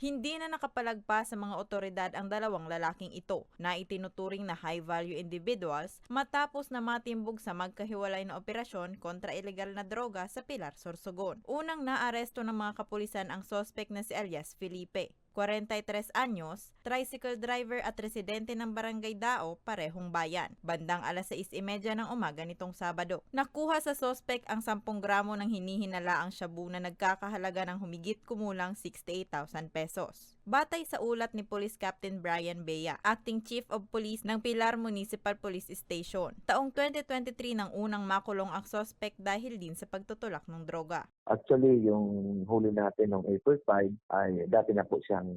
Hindi na nakapalagpas sa mga otoridad ang dalawang lalaking ito na itinuturing na high-value individuals matapos na matimbog sa magkahiwalay na operasyon kontra ilegal na droga sa Pilar, Sorsogon. Unang naaresto ng mga kapulisan ang sospek na si alias Felipe, 43 anyos, tricycle driver at residente ng Barangay Dao, Parehong Bayan, bandang alas 6:30 ng umaga nitong Sabado. Nakuha sa sospek ang 10 gramo ng hinihinalaang shabu na nagkakahalaga ng humigit kumulang 68,000 pesos. Batay sa ulat ni Police Captain Brian Bea, Acting Chief of Police ng Pilar Municipal Police Station, taong 2023 nang unang makulong ang sospek dahil din sa pagtutulak ng droga. Actually, yung huli natin noong April 5 ay dati na po siyang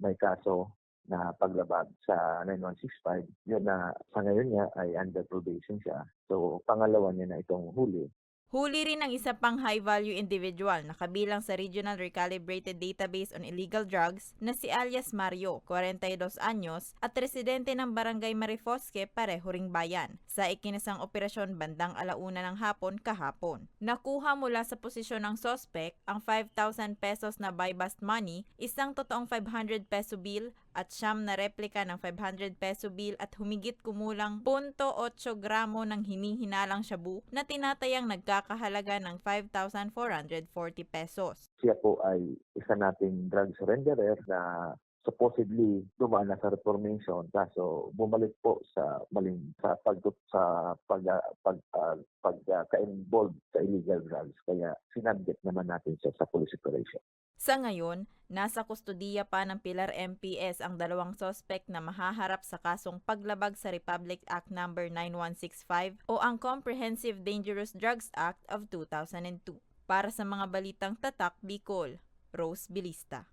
may kaso na paglabag sa 9165. Yun na sa ngayon niya ay under probation siya. So, pangalawa niya na itong huli. Huli rin ang isa pang high-value individual na kabilang sa Regional Recalibrated Database on Illegal Drugs na si alias Mario, 42 anyos, at residente ng Barangay Marifosque, Pareho ring Bayan, sa ikinasang operasyon bandang 1:00 ng hapon kahapon. Nakuha mula sa posisyon ng sospek ang 5,000 pesos na buy-bust money, isang totoong 500 peso bill at siyam na replika ng 500 peso bill at humigit kumulang 0.8 gramo ng hinihinalang shabu na tinatayang nagkakahalaga ng 5,440 pesos. Siya po ay isa nating drug surrenderer na supposedly dumaan na sa reformation kaso bumalik po sa maling sa pagka-involved sa illegal drugs kaya sinabject naman natin siya sa police operation. Sa ngayon, nasa kustodiya pa ng Pilar MPS ang dalawang sospek na mahaharap sa kasong paglabag sa Republic Act No. 9165 o ang Comprehensive Dangerous Drugs Act of 2002. Para sa mga balitang tatak Bicol, Rose Bilista.